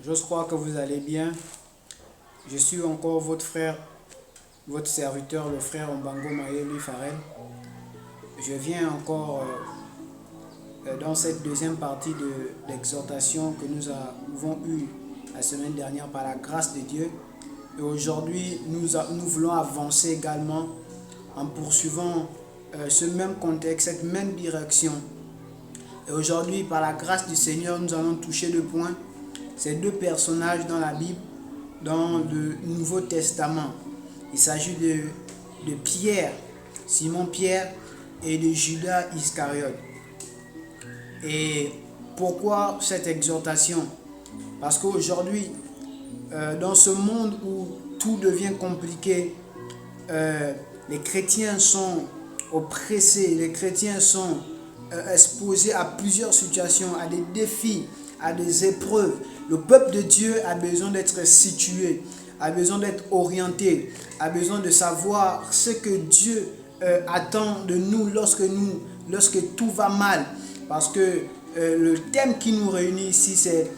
J'ose croire que vous allez bien. Je suis encore votre frère, votre serviteur, le frère Ombango Mayeli Farel. Je viens encore dans cette deuxième partie de l'exhortation que nous avons eue la semaine dernière par la grâce de Dieu. Et aujourd'hui, nous voulons avancer également en poursuivant ce même contexte, cette même direction. Et aujourd'hui, par la grâce du Seigneur, nous allons toucher deux points. Ces deux personnages dans la Bible, dans le Nouveau Testament. Il s'agit de Pierre, Simon Pierre, et de Judas Iscariote. Et pourquoi cette exhortation? Parce qu'aujourd'hui, dans ce monde où tout devient compliqué, les chrétiens sont oppressés, les chrétiens sont exposés à plusieurs situations, à des défis, à des épreuves. Le peuple de Dieu a besoin d'être situé, a besoin d'être orienté, a besoin de savoir ce que Dieu attend de nous lorsque tout va mal. Parce que le thème qui nous réunit ici, c'est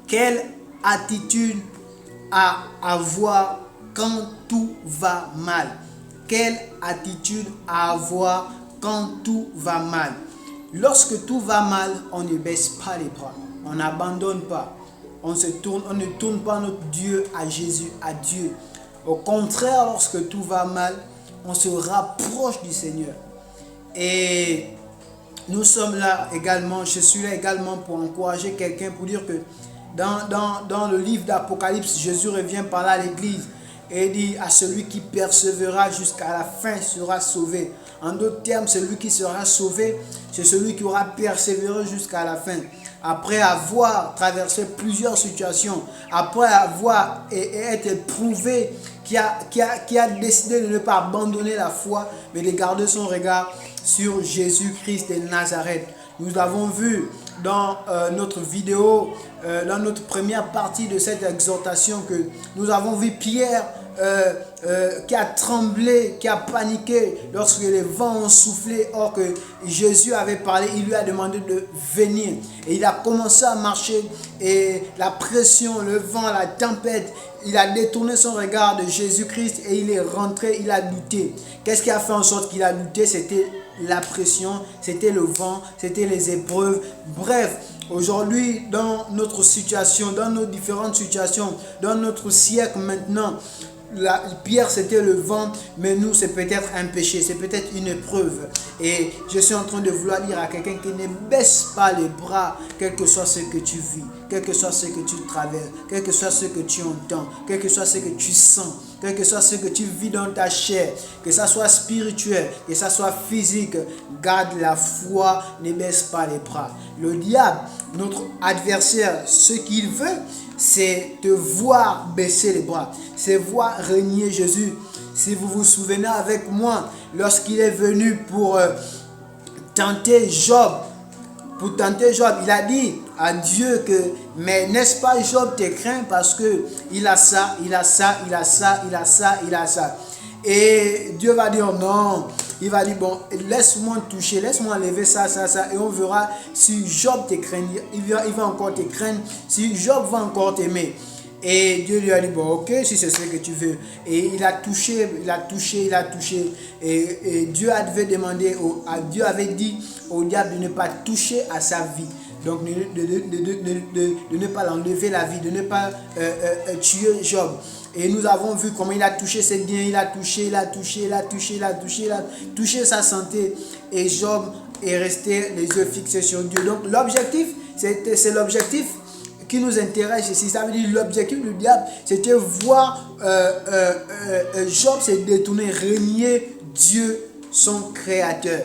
quelle attitude à avoir quand tout va mal. Quelle attitude à avoir quand tout va mal. Lorsque tout va mal, on ne baisse pas les bras, on n'abandonne pas, on ne tourne pas notre Dieu à Jésus, à Dieu. Au contraire, lorsque tout va mal, on se rapproche du Seigneur. Et nous sommes là également, je suis là également pour encourager quelqu'un, pour dire que dans le livre d'Apocalypse, Jésus revient parler à l'église et dit à celui qui persévérera jusqu'à la fin sera sauvé. En d'autres termes, celui qui sera sauvé, c'est celui qui aura persévéré jusqu'à la fin. Après avoir traversé plusieurs situations, après avoir été éprouvé, qui a décidé de ne pas abandonner la foi, mais de garder son regard sur Jésus-Christ de Nazareth. Nous avons vu dans notre vidéo, dans notre première partie de cette exhortation, que nous avons vu Pierre qui a tremblé, qui a paniqué lorsque les vents ont soufflé, or que Jésus avait parlé, il lui a demandé de venir. Et il a commencé à marcher et la pression, le vent, la tempête, il a détourné son regard de Jésus-Christ et il est rentré, il a douté. Qu'est-ce qui a fait en sorte qu'il a douté? C'était la pression, c'était le vent, c'était les épreuves. Bref, aujourd'hui, dans notre situation, dans nos différentes situations, dans notre siècle maintenant, Pierre c'était le vent, mais nous c'est peut-être un péché, c'est peut-être une épreuve. Et je suis en train de vouloir dire à quelqu'un qui ne baisse pas les bras, quel que soit ce que tu vis, quel que soit ce que tu traverses, quel que soit ce que tu entends, quel que soit ce que tu sens, quel que soit ce que tu vis dans ta chair, que ça soit spirituel, que ça soit physique, garde la foi, ne baisse pas les bras. Le diable, notre adversaire, ce qu'il veut, c'est te voir baisser les bras, c'est voir régner Jésus. Si vous vous souvenez avec moi, lorsqu'il est venu pour tenter Job, il a dit à Dieu que, mais n'est-ce pas Job te craint parce que il a ça, il a ça, il a ça, il a ça, il a ça. Et Dieu va dire non. Il va dire bon, laisse-moi toucher, laisse-moi enlever ça, ça, ça. Et on verra si Job te craint. Il va encore te craindre. Si Job va encore t'aimer. Et Dieu lui a dit bon, ok, si c'est ce que tu veux. Et il a touché, il a touché, il a touché. Et Dieu Dieu avait dit au diable de ne pas toucher à sa vie. Donc de ne pas l'enlever la vie, de ne pas tuer Job. Et nous avons vu comment il a touché ses biens, il a touché sa santé. Et Job est resté les yeux fixés sur Dieu. Donc l'objectif, c'est l'objectif qui nous intéresse ici. Ça veut dire l'objectif du diable, c'était voir Job se détourner, régner Dieu, son créateur.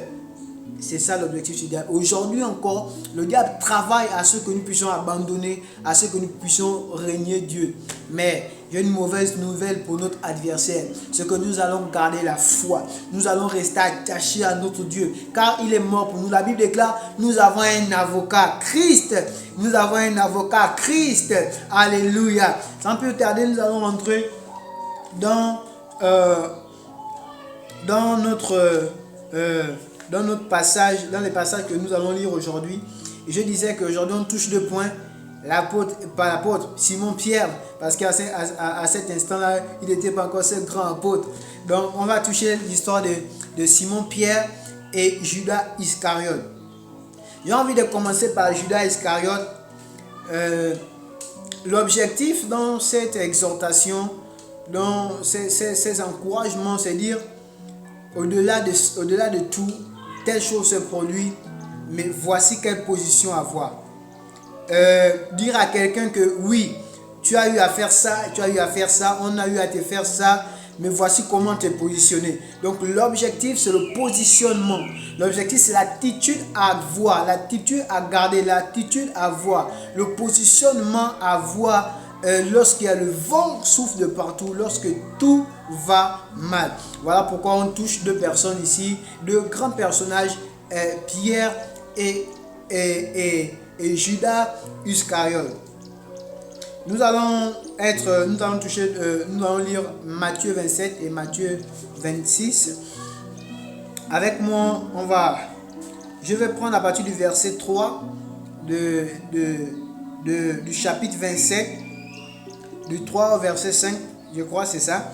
C'est ça l'objectif du diable. Aujourd'hui encore, le diable travaille à ce que nous puissions abandonner, à ce que nous puissions régner Dieu. Mais j'ai une mauvaise nouvelle pour notre adversaire. C'est que nous allons garder la foi. Nous allons rester attachés à notre Dieu. Car il est mort pour nous. La Bible déclare, nous avons un avocat, Christ. Nous avons un avocat, Christ. Alléluia. Sans plus tarder, nous allons rentrer dans notre passage, dans les passages que nous allons lire aujourd'hui. Et je disais qu'aujourd'hui on touche deux points. pas l'apôtre, Simon-Pierre, parce qu'à cet instant-là, il n'était pas encore ce grand apôtre. Donc, on va toucher l'histoire de Simon-Pierre et Judas Iscariote. J'ai envie de commencer par Judas Iscariote. L'objectif dans cette exhortation, dans ces encouragements, c'est dire, au-delà de tout, telle chose se produit, mais voici quelle position avoir. Dire à quelqu'un que oui, tu as eu à faire ça, on a eu à te faire ça, mais voici comment te positionner. Donc l'objectif, c'est le positionnement. L'objectif, c'est l'attitude à avoir, l'attitude à garder, l'attitude à avoir, le positionnement à avoir lorsqu'il y a le vent souffle de partout, lorsque tout va mal. Voilà pourquoi on touche deux personnes ici, deux grands personnages, Pierre et Judas Iscariote. Nous allons lire Matthieu 27 et Matthieu 26. Avec moi, je vais prendre à partir du verset 3 du chapitre 27, du 3 au verset 5, je crois c'est ça.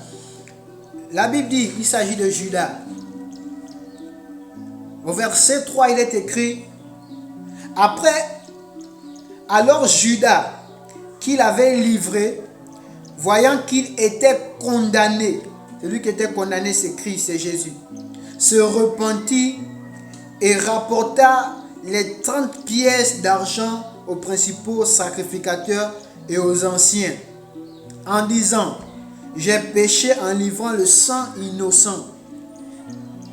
La Bible dit, il s'agit de Judas. Au verset 3, il est écrit, alors Judas, qu'il avait livré, voyant qu'il était condamné, celui qui était condamné c'est Christ, c'est Jésus, se repentit et rapporta les 30 pièces d'argent aux principaux sacrificateurs et aux anciens, en disant, j'ai péché en livrant le sang innocent.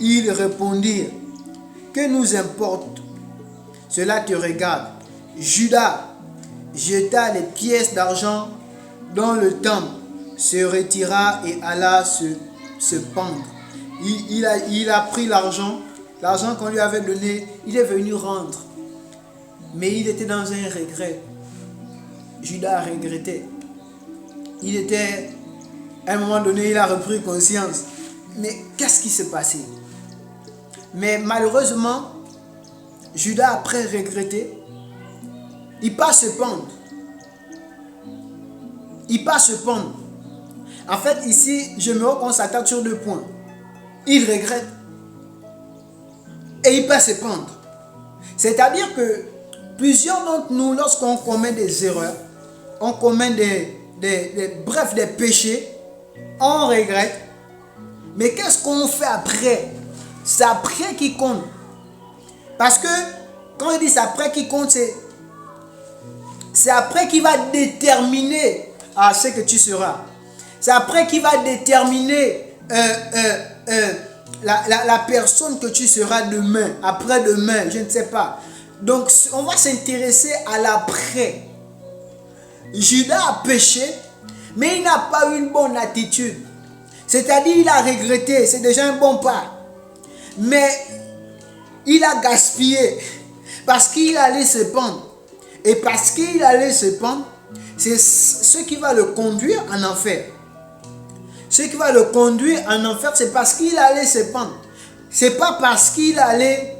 Ils répondirent, que nous importe, cela te regarde. Judas jeta les pièces d'argent dans le temple, se retira et alla se pendre. Il a pris l'argent qu'on lui avait donné, il est venu rendre. Mais il était dans un regret. Judas a regretté. À un moment donné, il a repris conscience. Mais qu'est-ce qui s'est passé? Mais malheureusement, Judas, après regretter, il part se pendre. En fait, ici, je me rends qu'on s'attaque sur 2 points. Il regrette et il part se pendre. C'est-à-dire que plusieurs d'entre nous, lorsqu'on commet des erreurs, on commet des péchés, on regrette. Mais qu'est-ce qu'on fait après? C'est après qui compte. Parce que quand il dit c'est après qui compte, c'est après qui va déterminer ce que tu seras. C'est après qui va déterminer la personne que tu seras demain, après-demain, je ne sais pas. Donc on va s'intéresser à l'après. Judas a péché, mais il n'a pas eu une bonne attitude. C'est-à-dire il a regretté, c'est déjà un bon pas. Mais il a gaspillé parce qu'il allait se pendre. Et parce qu'il allait se pendre, c'est ce qui va le conduire en enfer. Ce qui va le conduire en enfer, c'est parce qu'il allait se pendre. C'est pas parce qu'il allait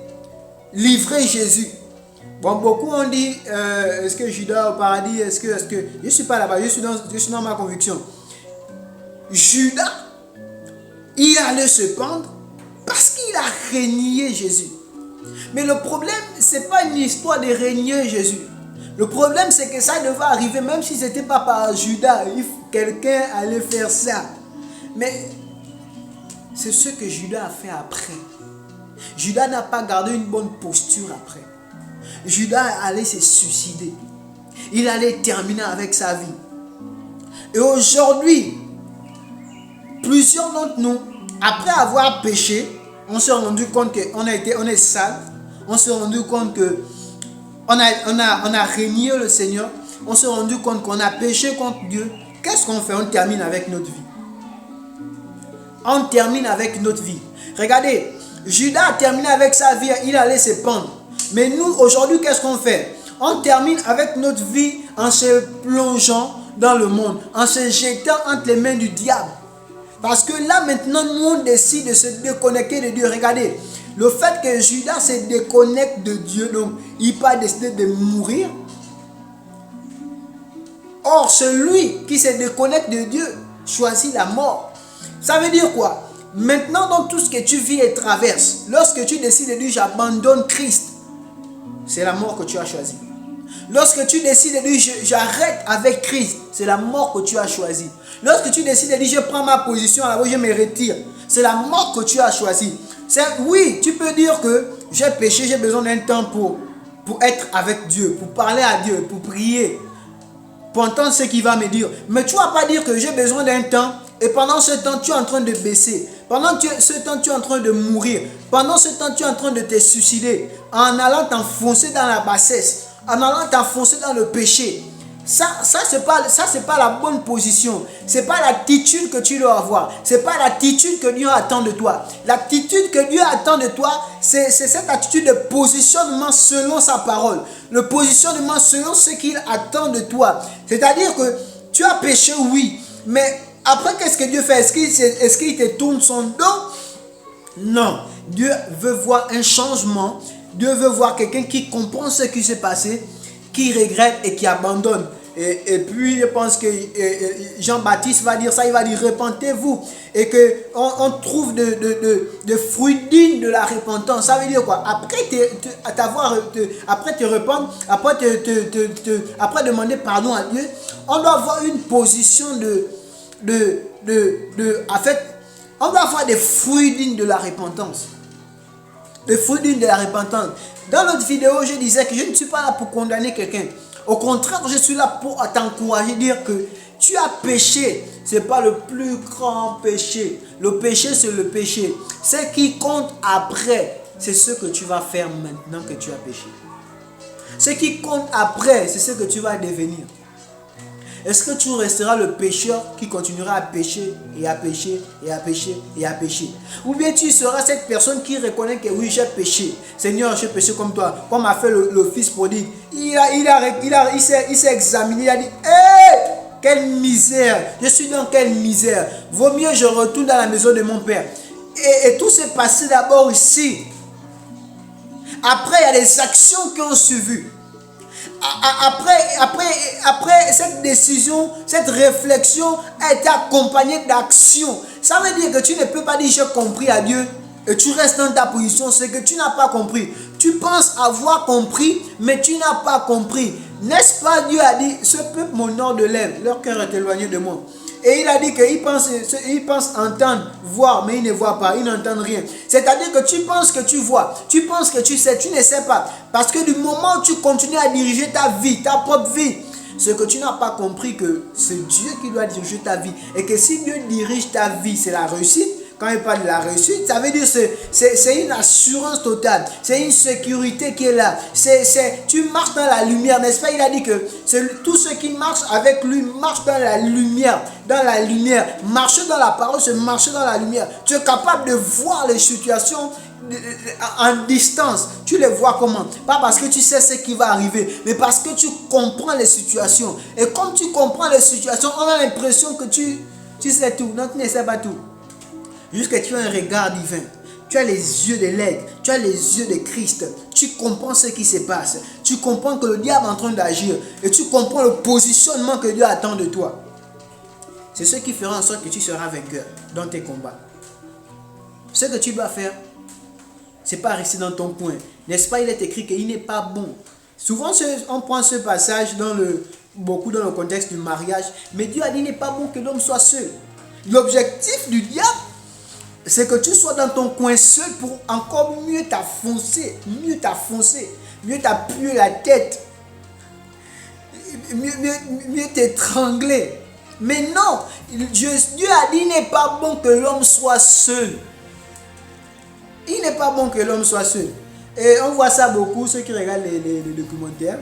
livrer Jésus. Bon, beaucoup ont dit, est-ce que Judas au paradis, est-ce que... Je ne suis pas là-bas, je suis dans ma conviction. Judas, il allait se pendre parce qu'il a renié Jésus. Mais le problème, ce n'est pas une histoire de renier Jésus. Le problème, c'est que ça devait arriver, même si ce n'était pas par Judas. Quelqu'un allait faire ça. Mais c'est ce que Judas a fait après. Judas n'a pas gardé une bonne posture après. Judas allait se suicider. Il allait terminer avec sa vie. Et aujourd'hui, plusieurs d'entre nous, après avoir péché, on s'est rendu compte qu'on est sale. On s'est rendu compte qu'on a renié le Seigneur. On s'est rendu compte qu'on a péché contre Dieu. Qu'est-ce qu'on fait? On termine avec notre vie. On termine avec notre vie. Regardez, Judas a terminé avec sa vie. Il allait se pendre. Mais nous, aujourd'hui, qu'est-ce qu'on fait? On termine avec notre vie en se plongeant dans le monde, en se jetant entre les mains du diable. Parce que là, maintenant, nous, on décide de se déconnecter de Dieu. Regardez, le fait que Judas se déconnecte de Dieu, donc il n'a pas décidé de mourir. Or, celui qui se déconnecte de Dieu choisit la mort. Ça veut dire quoi? Maintenant, dans tout ce que tu vis et traverses, lorsque tu décides de dire j'abandonne Christ, c'est la mort que tu as choisie. Lorsque tu décides de dire j'arrête avec Christ, c'est la mort que tu as choisie. Lorsque tu décides de dire je prends ma position, alors je me retire, c'est la mort que tu as choisie. Oui, tu peux dire que j'ai péché, j'ai besoin d'un temps pour être avec Dieu, pour parler à Dieu, pour prier, pour entendre ce qu'il va me dire. Mais tu ne vas pas dire que j'ai besoin d'un temps et pendant ce temps tu es en train de baisser. Pendant ce temps tu es en train de mourir. Pendant ce temps tu es en train de te suicider en allant t'enfoncer dans la bassesse, en allant t'enfoncer dans le péché. Ça c'est pas la bonne position. C'est pas l'attitude que tu dois avoir. C'est pas l'attitude que Dieu attend de toi. L'attitude que Dieu attend de toi, c'est cette attitude de positionnement selon sa parole. Le positionnement selon ce qu'il attend de toi. C'est-à-dire que tu as péché, oui, mais après qu'est-ce que Dieu fait? Est-ce qu'il te tourne son dos? Non. Dieu veut voir un changement. Dieu veut voir quelqu'un qui comprend ce qui s'est passé, qui regrette et qui abandonne. Et puis je pense que Jean-Baptiste va dire ça, il va dire repentez-vous. Et qu'on trouve de fruits dignes de la repentance. Ça veut dire quoi? Après te repentre, après demander pardon à Dieu, on doit avoir une position en fait, on doit avoir des fruits dignes de la repentance. Des fruits dignes de la repentance. Dans l'autre vidéo, je disais que je ne suis pas là pour condamner quelqu'un. Au contraire, je suis là pour t'encourager, dire que tu as péché. Ce n'est pas le plus grand péché. Le péché, c'est le péché. Ce qui compte après, c'est ce que tu vas faire maintenant que tu as péché. Ce qui compte après, c'est ce que tu vas devenir. Est-ce que tu resteras le pécheur qui continuera à pécher et à pécher et à pécher et à pécher? Ou bien tu seras cette personne qui reconnaît que oui, j'ai péché. Seigneur, j'ai péché comme toi. Comme a fait le fils prodigue. Il s'est examiné. Il a dit, hé, quelle misère. Je suis dans quelle misère. Vaut mieux je retourne dans la maison de mon père. Et tout s'est passé d'abord ici. Après, il y a des actions qui ont suivi. Après cette décision, cette réflexion a été accompagnée d'action. Ça veut dire que tu ne peux pas dire j'ai compris à Dieu et tu restes dans ta position. C'est que tu n'as pas compris. Tu penses avoir compris, mais tu n'as pas compris. N'est-ce pas, Dieu a dit, ce peuple m'honore de lèvres, leur cœur est éloigné de moi. Et il a dit qu'il pense entendre, voir, mais il ne voit pas, il n'entend rien. C'est-à-dire que tu penses que tu vois, tu penses que tu sais, tu ne sais pas. Parce que du moment où tu continues à diriger ta vie, ta propre vie, c'est que tu n'as pas compris que c'est Dieu qui doit diriger ta vie. Et que si Dieu dirige ta vie, c'est la réussite. Quand il parle de la réussite, ça veut dire que c'est une assurance totale. C'est une sécurité qui est là. Tu marches dans la lumière, n'est-ce pas? Il a dit que tous ceux qui marchent avec lui marchent dans la lumière. Dans la lumière. Marcher dans la parole, c'est marcher dans la lumière. Tu es capable de voir les situations en distance. Tu les vois comment? Pas parce que tu sais ce qui va arriver, mais parce que tu comprends les situations. Et comme tu comprends les situations, on a l'impression que tu sais tout. Non, tu ne sais pas tout. Juste que tu as un regard divin. Tu as les yeux de l'aigle. Tu as les yeux de Christ. Tu comprends ce qui se passe. Tu comprends que le diable est en train d'agir. Et tu comprends le positionnement que Dieu attend de toi. C'est ce qui fera en sorte que tu seras vainqueur dans tes combats. Ce que tu dois faire, c'est pas rester dans ton coin. N'est-ce pas, il est écrit qu'il n'est pas bon. Souvent, on prend ce passage beaucoup dans le contexte du mariage. Mais Dieu a dit qu'il n'est pas bon que l'homme soit seul. L'objectif du diable, c'est que tu sois dans ton coin seul pour encore mieux t'affoncer, mieux t'appuyer la tête, mieux t'étrangler. Mais non, Dieu a dit il n'est pas bon que l'homme soit seul. Il n'est pas bon que l'homme soit seul. Et on voit ça beaucoup, ceux qui regardent les documentaires,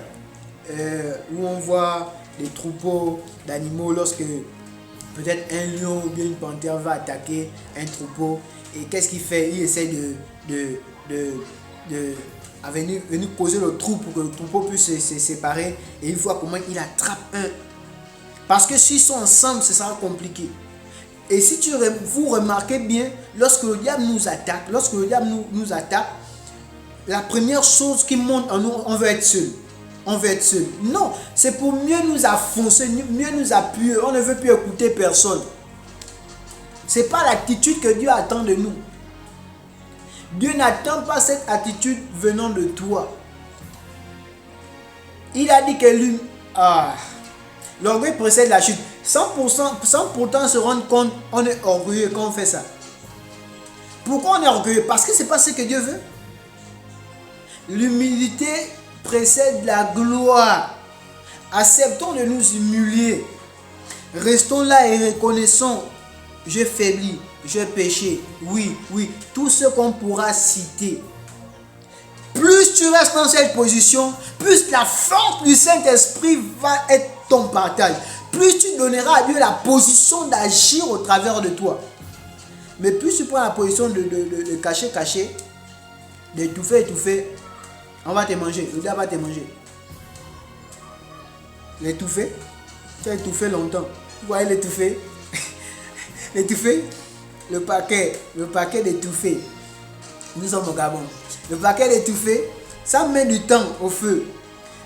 où on voit des troupeaux d'animaux lorsque peut-être un lion ou bien une panthère va attaquer un troupeau. Et qu'est-ce qu'il fait? Il essaie de venir causer le trou pour que le troupeau puisse se séparer. Et il voit comment il attrape un. Parce que s'ils sont ensemble, ce sera compliqué. Et si vous remarquez bien, lorsque le diable nous attaque, la première chose qui monte en nous, on veut être seul. on veut être seul. Non, c'est pour mieux nous affoncer, mieux nous appuyer. On ne veut plus écouter personne. Ce n'est pas l'attitude que Dieu attend de nous. Dieu n'attend pas cette attitude venant de toi. Il a dit que lui, l'orgueil précède la chute. Sans pourtant se rendre compte, on est orgueilleux quand on fait ça. Pourquoi on est orgueilleux? Parce que ce n'est pas ce que Dieu veut. L'humilité précède la gloire. Acceptons de nous humilier. Restons là et reconnaissons. J'ai faibli, j'ai péché. Oui, tout ce qu'on pourra citer. Plus tu restes dans cette position, plus la force du Saint-Esprit va être ton partage. Plus tu donneras à Dieu la position d'agir au travers de toi. Mais plus tu prends la position de cacher, d'étouffer, on va te manger, le diable va te manger. L'étouffer, tu as étouffé longtemps. Vous voyez l'étouffer? L'étouffer, le paquet d'étouffer. Nous sommes au Gabon. Le paquet d'étouffer, ça met du temps au feu.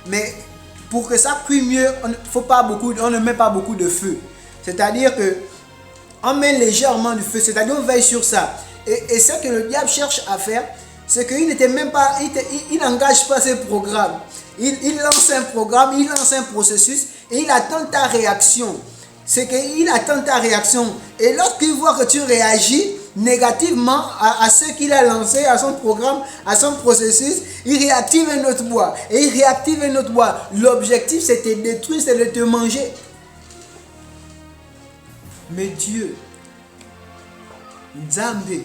Mais pour que ça cuise mieux, on ne met pas beaucoup de feu. C'est-à-dire que on met légèrement du feu, c'est-à-dire on veille sur ça. Et ce que le diable cherche à faire, c'est qu'il n'était même pas, il n'engage pas ce programme. Il lance un programme, il lance un processus et il attend ta réaction. C'est qu'il attend ta réaction. Et lorsqu'il voit que tu réagis négativement à ce qu'il a lancé, à son programme, à son processus, il réactive un autre bois. Et il réactive un autre bois. L'objectif, c'est de te détruire, c'est de te manger. Mais Dieu, Nzambe,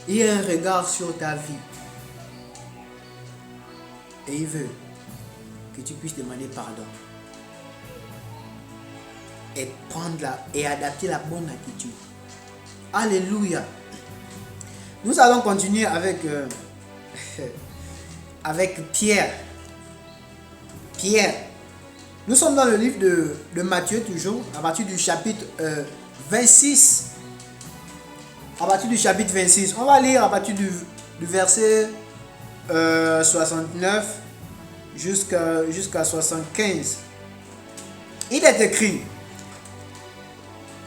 il a un regard sur ta vie. Et il veut que tu puisses demander pardon. Et adapter la bonne attitude. Alléluia. Nous allons continuer avec Pierre. Nous sommes dans le livre de Matthieu toujours, à partir du chapitre 26. À partir du chapitre 26. On va lire à partir du verset 69 jusqu'à 75. Il est écrit,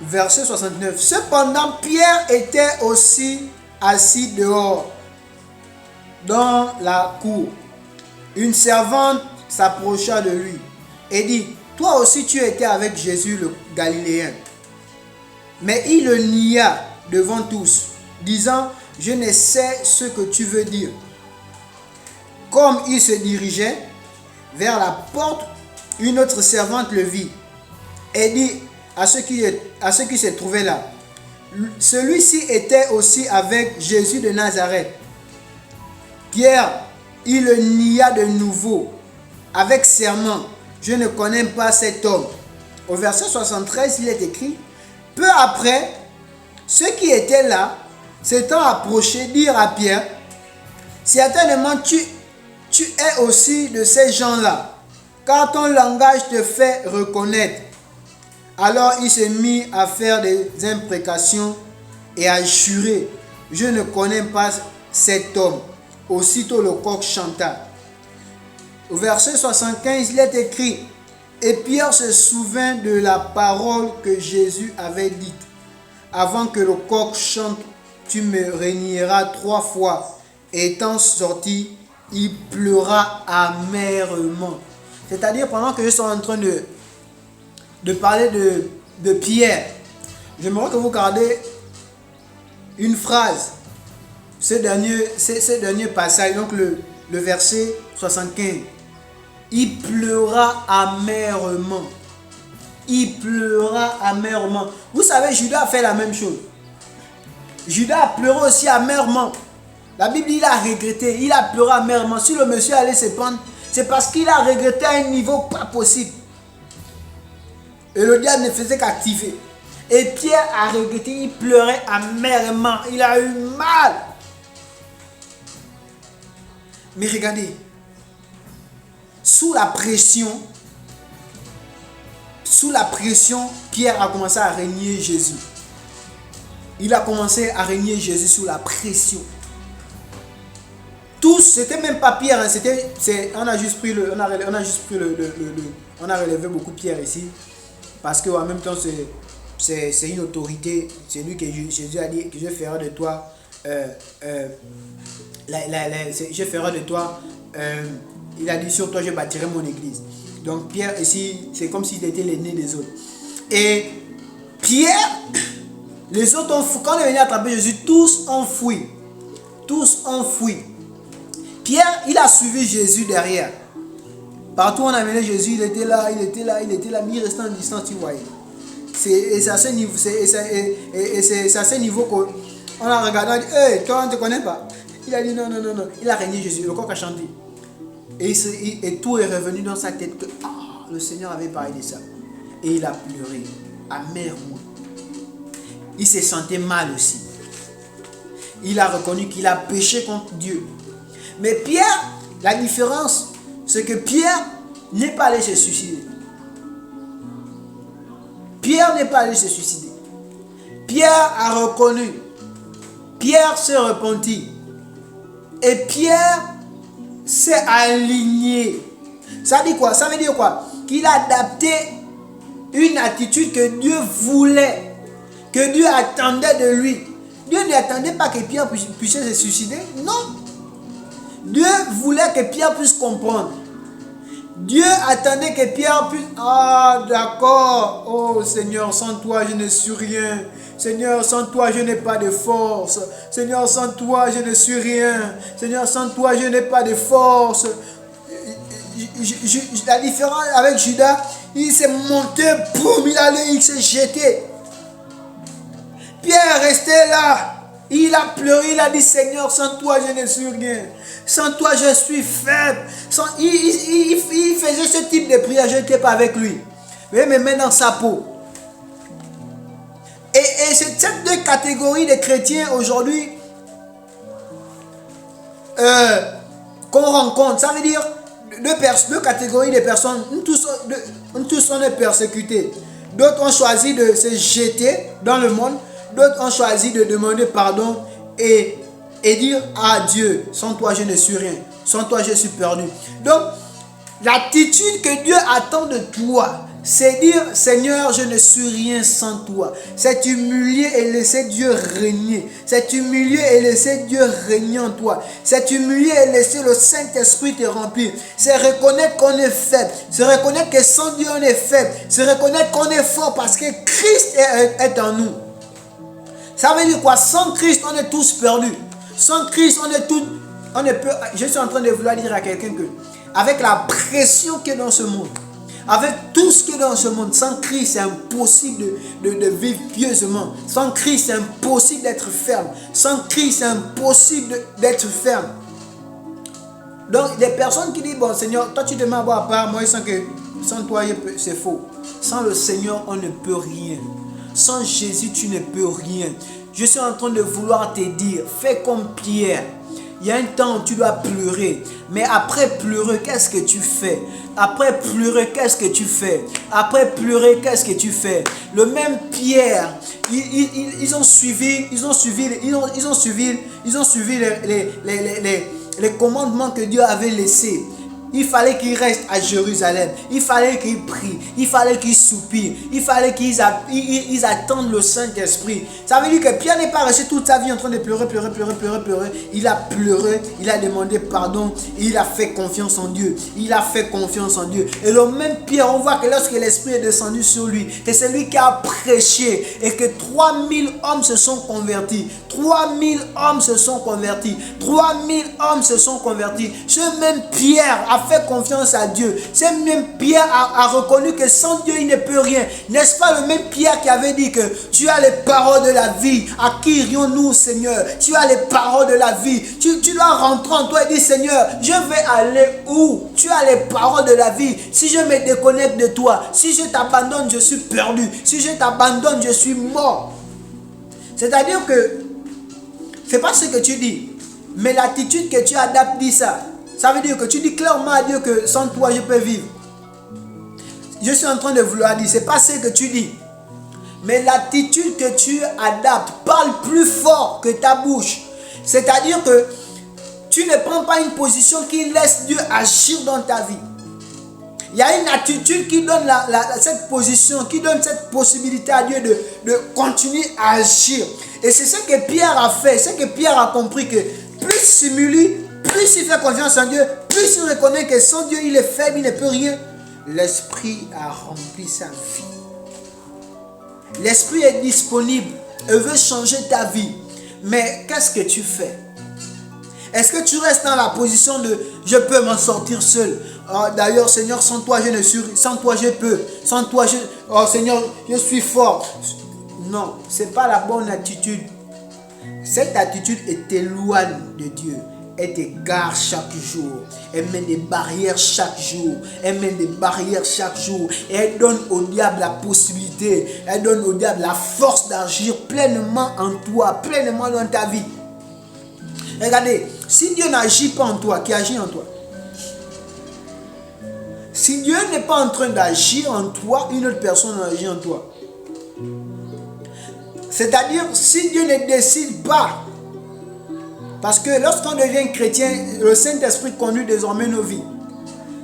verset 69. Cependant, Pierre était aussi assis dehors, dans la cour. Une servante s'approcha de lui et dit, toi aussi tu étais avec Jésus le Galiléen. Mais il le nia devant tous, disant, je ne sais ce que tu veux dire. Comme il se dirigeait vers la porte, une autre servante le vit et dit à ceux qui se trouvaient là, celui-ci était aussi avec Jésus de Nazareth. Pierre, il le nia de nouveau avec serment, je ne connais pas cet homme. Au verset 73, il est écrit, peu après, ceux qui étaient là, s'étant approchés, dirent à Pierre, certainement tu es aussi de ces gens-là, car ton langage te fait reconnaître. Alors il se mit à faire des imprécations et à jurer, je ne connais pas cet homme. Aussitôt le coq chanta. Au verset 75, il est écrit, et Pierre se souvint de la parole que Jésus avait dite, avant que le coq chante, tu me renieras 3 fois. Et étant sorti, il pleura amèrement. C'est-à-dire, pendant que je suis en train de parler de Pierre, j'aimerais que vous gardez une phrase, ce dernier passage, donc le verset 75. Il pleura amèrement. Il pleura amèrement. Vous savez, Judas a fait la même chose. Judas a pleuré aussi amèrement. La Bible, il a regretté, il a pleuré amèrement. Si le monsieur allait se prendre, c'est parce qu'il a regretté à un niveau pas possible. Et le diable ne faisait qu'activer. Et Pierre a regretté, il pleurait amèrement. Il a eu mal. Mais regardez, sous la pression, Pierre a commencé à régner Jésus. Il a commencé à régner Jésus sous la pression. Tous, c'était même pas Pierre, hein, on a juste pris on a relevé beaucoup Pierre ici, parce que en même temps c'est une autorité, c'est lui que Jésus a dit que je ferai de toi, je ferai de toi, il a dit sur toi je bâtirai mon église. Donc Pierre ici, c'est comme s'il était l'aîné des autres. Et Pierre, les autres ont fui, quand on est venu attraper Jésus, tous ont fui. Tous ont fui. Pierre, il a suivi Jésus derrière. Partout où on a amené Jésus, il était là, mais il restait en distance, tu voyais. C'est à ce niveau, c'est à ce niveau qu'on a regardé, on a dit, hey, toi on ne te connaît pas. Il a dit non. Il a régné Jésus, le coq a chanté. Et tout est revenu dans sa tête que le Seigneur avait parlé de ça. Et il a pleuré, amèrement. Il s'est senti mal aussi. Il a reconnu qu'il a péché contre Dieu. Mais Pierre, la différence, c'est que Pierre n'est pas allé se suicider. Pierre n'est pas allé se suicider. Pierre a reconnu. Pierre s'est repenti. Et Pierre s'est aligné. Ça dit quoi? Ça veut dire quoi? Qu'il a adapté une attitude que Dieu voulait, que Dieu attendait de lui. Dieu n'attendait pas que Pierre puisse se suicider. Non. Dieu voulait que Pierre puisse comprendre. Dieu attendait que Pierre puisse... Ah, d'accord. Oh Seigneur, sans toi, je ne suis rien. Seigneur, sans toi, je n'ai pas de force. Seigneur, sans toi, je ne suis rien. Seigneur, sans toi, je n'ai pas de force. La différence avec Judas, il s'est monté, boum, il s'est jeté. Pierre est resté là. Il a pleuré, il a dit, Seigneur, sans toi, je ne suis rien. Sans toi, je suis faible. Il faisait ce type de prière, je n'étais pas avec lui. Mais me met dans sa peau. Et c'est ces deux catégories de chrétiens aujourd'hui qu'on rencontre. Ça veut dire deux catégories de personnes. Nous tous on est persécutés. D'autres ont choisi de se jeter dans le monde. D'autres ont choisi de demander pardon et dire à Dieu, sans toi je ne suis rien, sans toi je suis perdu. Donc, l'attitude que Dieu attend de toi, c'est dire, Seigneur, je ne suis rien sans toi. C'est humilier et laisser Dieu régner. C'est humilier et laisser Dieu régner en toi. C'est humilier et laisser le Saint-Esprit te remplir. C'est reconnaître qu'on est faible. C'est reconnaître que sans Dieu on est faible. C'est reconnaître qu'on est fort parce que Christ est en nous. Ça veut dire quoi? Sans Christ, on est tous perdus. Sans Christ, je suis en train de vouloir dire à quelqu'un que, avec la pression qui est dans ce monde, avec tout ce qui est dans ce monde, sans Christ, c'est impossible de vivre pieusement. Sans Christ, c'est impossible d'être ferme. Sans Christ, c'est impossible d'être ferme. Donc, des personnes qui disent, bon Seigneur, toi tu te mets à boire à part, moi je sens que sans toi, c'est faux. Sans le Seigneur, on ne peut rien. Sans Jésus, tu ne peux rien. Je suis en train de vouloir te dire, fais comme Pierre. Il y a un temps où tu dois pleurer. Mais après pleurer, qu'est-ce que tu fais? Après pleurer, qu'est-ce que tu fais? Après pleurer, qu'est-ce que tu fais? Le même Pierre, ils ont suivi les commandements que Dieu avait laissés. Il fallait qu'ils restent à Jérusalem. Il fallait qu'ils prient. Il fallait qu'ils soupirent. Il fallait qu'ils attendent le Saint-Esprit. Ça veut dire que Pierre n'est pas resté toute sa vie en train de pleurer. Il a pleuré. Il a demandé pardon. Il a fait confiance en Dieu. Et le même Pierre, on voit que lorsque l'Esprit est descendu sur lui, c'est lui qui a prêché et que 3000 hommes se sont convertis. 3000 hommes se sont convertis. Ce même Pierre a fait confiance à Dieu. Ce même Pierre a reconnu que sans Dieu il ne peut rien. N'est-ce pas le même Pierre qui avait dit que tu as les paroles de la vie? À qui irions-nous, Seigneur? Tu as les paroles de la vie. Tu dois rentrer en toi et dire, Seigneur, je vais aller où? Tu as les paroles de la vie. Si je me déconnecte de toi, si je t'abandonne, je suis perdu. Si je t'abandonne, je suis mort. C'est-à-dire que c'est pas ce que tu dis, mais l'attitude que tu adaptes dit ça. Ça veut dire que tu dis clairement à Dieu que sans toi je peux vivre. Je suis en train de vouloir dire, c'est pas ce que tu dis, mais l'attitude que tu adaptes parle plus fort que ta bouche. C'est-à-dire que tu ne prends pas une position qui laisse Dieu agir dans ta vie. Il y a une attitude qui donne cette position, qui donne cette possibilité à Dieu de continuer à agir. Et c'est ce que Pierre a fait, c'est ce que Pierre a compris, que plus il s'humilie, plus il fait confiance en Dieu, plus il reconnaît que sans Dieu il est faible, il ne peut rien. L'Esprit a rempli sa vie. L'Esprit est disponible et veut changer ta vie. Mais qu'est-ce que tu fais? Est-ce que tu restes dans la position de « je peux m'en sortir seul ». D'ailleurs, Seigneur, sans toi, je ne suis, sans toi, je peux. Sans toi, oh Seigneur, je suis fort. Non, ce n'est pas la bonne attitude. Cette attitude t'éloigne de Dieu. Elle t'égare chaque jour. Elle met des barrières chaque jour. Elle met des barrières chaque jour. Et elle donne au diable la possibilité. Elle donne au diable la force d'agir pleinement en toi, pleinement dans ta vie. Regardez, si Dieu n'agit pas en toi, qui agit en toi? Si Dieu n'est pas en train d'agir en toi, une autre personne agit en toi. C'est-à-dire, si Dieu ne décide pas, parce que lorsqu'on devient chrétien, le Saint-Esprit conduit désormais nos vies.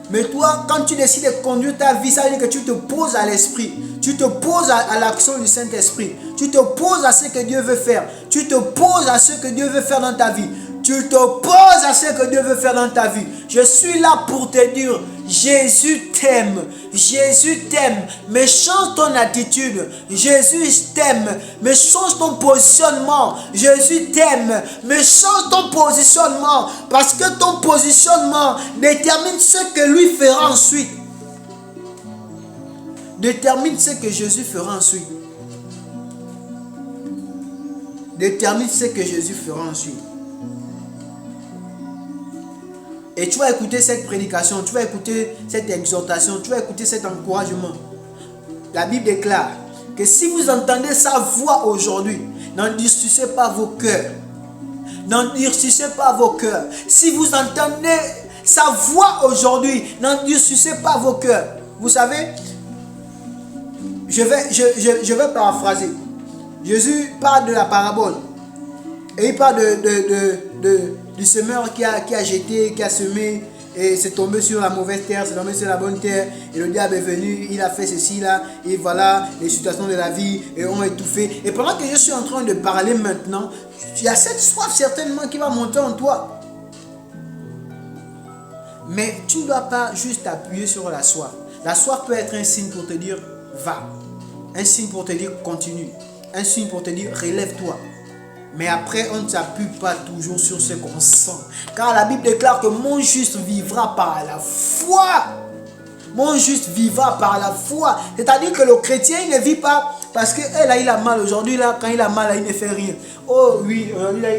Mais toi, quand tu décides de conduire ta vie, ça veut dire que tu te poses à l'Esprit. Tu te poses à l'action du Saint-Esprit. Tu te poses à ce que Dieu veut faire. Tu te poses à ce que Dieu veut faire dans ta vie. Tu te poses à ce que Dieu veut faire dans ta vie. Je suis là pour te dire, Jésus t'aime. Jésus t'aime. Mais change ton attitude. Jésus t'aime. Mais change ton positionnement. Jésus t'aime. Mais change ton positionnement. Parce que ton positionnement détermine ce que lui fera ensuite. Détermine ce que Jésus fera ensuite. Détermine ce que Jésus fera ensuite. Et tu vas écouter cette prédication, tu vas écouter cette exhortation, tu vas écouter cet encouragement. La Bible déclare que si vous entendez sa voix aujourd'hui, n'endurcissez pas vos cœurs. N'endurcissez pas vos cœurs. Si vous entendez sa voix aujourd'hui, n'endurcissez pas vos cœurs. Vous savez, je vais paraphraser. Jésus parle de la parabole. Et il parle du semeur qui a jeté, qui a semé, et c'est tombé sur la mauvaise terre, c'est tombé sur la bonne terre, et le diable est venu, il a fait ceci là, et voilà, les situations de la vie et ont étouffé. Et pendant que je suis en train de parler maintenant, il y a cette soif certainement qui va monter en toi. Mais tu ne dois pas juste t'appuyer sur la soif. La soif peut être un signe pour te dire va, un signe pour te dire continue, un signe pour te dire relève-toi. Mais après, on ne s'appuie pas toujours sur ce qu'on sent. Car la Bible déclare que mon juste vivra par la foi. Mon juste vivra par la foi. C'est-à-dire que le chrétien, il ne vit pas parce que là, il a mal aujourd'hui. Là, quand il a mal, là, il ne fait rien. Oh oui,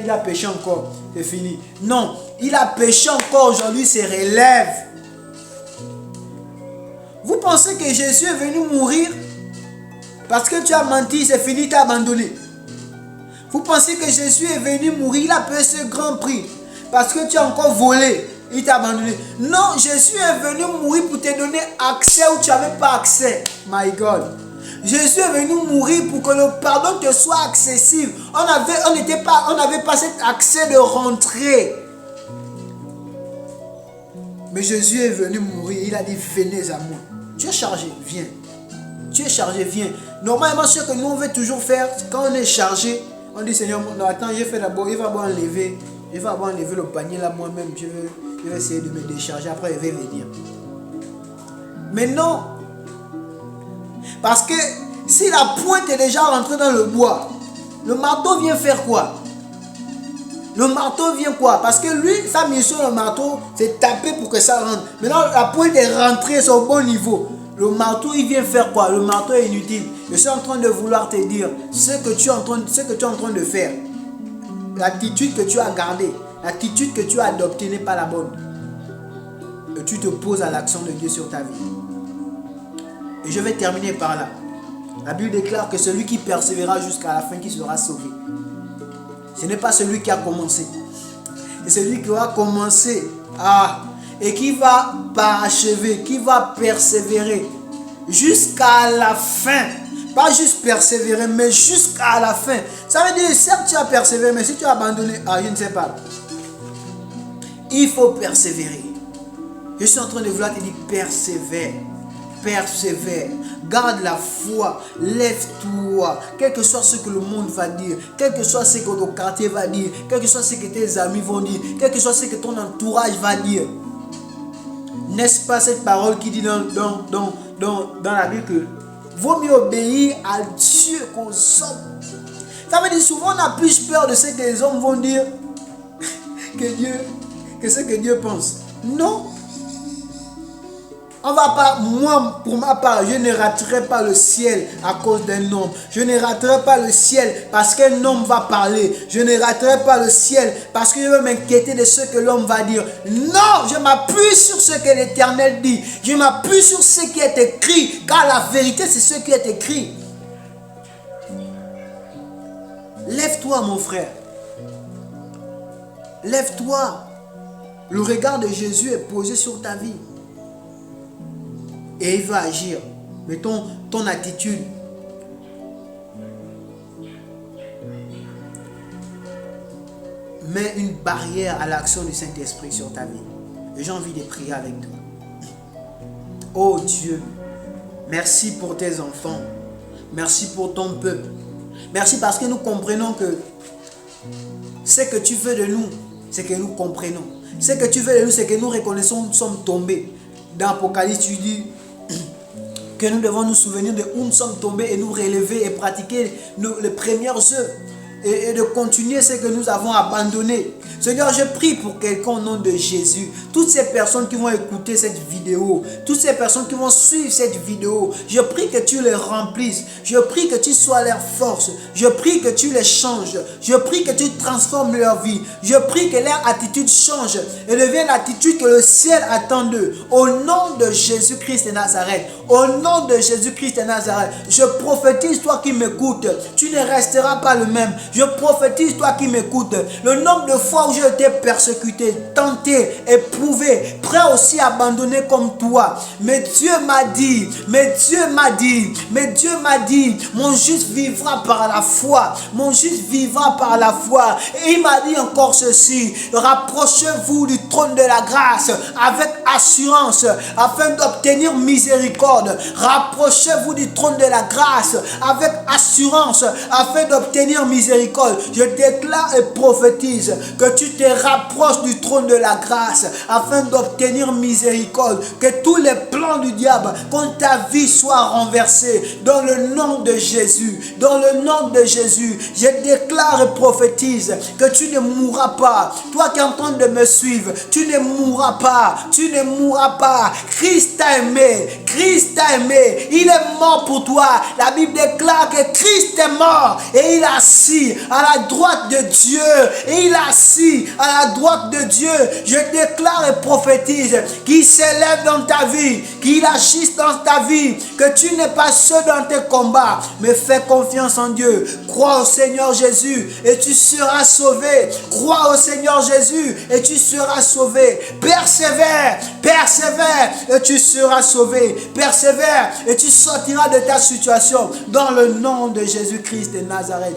il a péché encore. C'est fini. Non, il a péché encore aujourd'hui, se relève. Vous pensez que Jésus est venu mourir parce que tu as menti, c'est fini, tu as abandonné? Vous pensez que Jésus est venu mourir, il a payé ce grand prix parce que tu as encore volé, il t'a abandonné? Non, Jésus est venu mourir pour te donner accès où tu n'avais pas accès. My God. Jésus est venu mourir pour que le pardon te soit accessible. On n'avait pas cet accès de rentrer. Mais Jésus est venu mourir, il a dit venez à moi. Tu es chargé, viens. Tu es chargé, viens. Normalement, ce que nous on veut toujours faire, quand on est chargé, on dit Seigneur, non, attends, je fais d'abord, il va enlever le panier là moi-même, je vais essayer de me décharger, après il va venir. Mais non. Parce que si la pointe est déjà rentrée dans le bois, le marteau vient faire quoi? Le marteau vient quoi? Parce que lui, sa mission, le marteau, c'est taper pour que ça rentre. Maintenant, la pointe est rentrée, c'est au bon niveau. Le marteau, il vient faire quoi? Le marteau est inutile. Je suis en train de vouloir te dire ce que tu es en train de faire. L'attitude que tu as gardée, l'attitude que tu as adoptée n'est pas la bonne. Et tu te poses à l'action de Dieu sur ta vie. Et je vais terminer par là. La Bible déclare que celui qui persévérera jusqu'à la fin qui sera sauvé. Ce n'est pas celui qui a commencé. C'est celui qui va commencer et qui va parachever, qui va persévérer jusqu'à la fin. Pas juste persévérer, mais jusqu'à la fin. Ça veut dire, certes tu as persévéré, mais si tu as abandonné, je ne sais pas. Il faut persévérer. Je suis en train de vouloir te dire, persévère. Persévère. Garde la foi. Lève-toi. Quel que soit ce que le monde va dire, quel que soit ce que ton quartier va dire, quel que soit ce que tes amis vont dire, quel que soit ce que ton entourage va dire. N'est-ce pas cette parole qui dit dans la Bible que vaut mieux obéir à Dieu qu'aux hommes. Ça veut dire souvent on a plus peur de ce que les hommes vont dire que ce que Dieu pense. Non. On va pas, moi, pour ma part, je ne raterai pas le ciel à cause d'un homme. Je ne raterai pas le ciel parce qu'un homme va parler. Je ne raterai pas le ciel parce que je veux m'inquiéter de ce que l'homme va dire. Non, je m'appuie sur ce que l'Éternel dit. Je m'appuie sur ce qui est écrit, car la vérité, c'est ce qui est écrit. Lève-toi, mon frère. Lève-toi. Le regard de Jésus est posé sur ta vie. Et il va agir. Mais ton attitude. Met une barrière à l'action du Saint-Esprit sur ta vie. Et j'ai envie de prier avec toi. Oh Dieu, merci pour tes enfants. Merci pour ton peuple. Merci parce que nous comprenons que ce que tu veux de nous, c'est que nous comprenons. Ce que tu veux de nous, c'est que nous reconnaissons que nous sommes tombés. Dans Apocalypse, tu dis que nous devons nous souvenir de où nous sommes tombés et nous relever et pratiquer les premières œuvres et de continuer ce que nous avons abandonné. Seigneur, je prie pour quelqu'un au nom de Jésus. Toutes ces personnes qui vont écouter cette vidéo, toutes ces personnes qui vont suivre cette vidéo, je prie que tu les remplisses. Je prie que tu sois leur force. Je prie que tu les changes. Je prie que tu transformes leur vie. Je prie que leur attitude change et devienne l'attitude que le ciel attend d'eux. Au nom de Jésus-Christ de Nazareth. Au nom de Jésus-Christ de Nazareth. Je prophétise, toi qui m'écoutes, tu ne resteras pas le même. Je prophétise, toi qui m'écoutes, le nombre de fois où j'ai été persécuté, tenté, éprouvé, prêt aussi à abandonner comme toi. Mais Dieu m'a dit, mon juste vivra par la foi. Mon juste vivra par la foi. Et il m'a dit encore ceci, rapprochez-vous du trône de la grâce avec assurance afin d'obtenir miséricorde. Rapprochez-vous du trône de la grâce avec assurance afin d'obtenir miséricorde. Je déclare et prophétise que tu te rapproches du trône de la grâce afin d'obtenir miséricorde. Que tous les plans du diable contre ta vie soient renversés dans le nom de Jésus. Dans le nom de Jésus, je déclare et prophétise que tu ne mourras pas. Toi qui es en train de me suivre, tu ne mourras pas. Tu ne mourras pas. Christ t'a aimé. Christ t'a aimé. Il est mort pour toi. La Bible déclare que Christ est mort et il est assis à la droite de Dieu. Et il est assis à la droite de Dieu. Je déclare et prophétise qu'il s'élève dans ta vie, qu'il agisse dans ta vie, que tu n'es pas seul dans tes combats, mais fais confiance en Dieu. Crois au Seigneur Jésus et tu seras sauvé. Crois au Seigneur Jésus et tu seras sauvé. Persévère, persévère et tu seras sauvé. Persévère et tu sortiras de ta situation dans le nom de Jésus-Christ de Nazareth.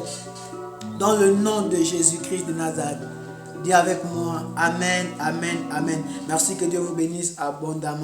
Dans le nom de Jésus-Christ de Nazareth. Dis avec moi, Amen, Amen, Amen. Merci, que Dieu vous bénisse abondamment.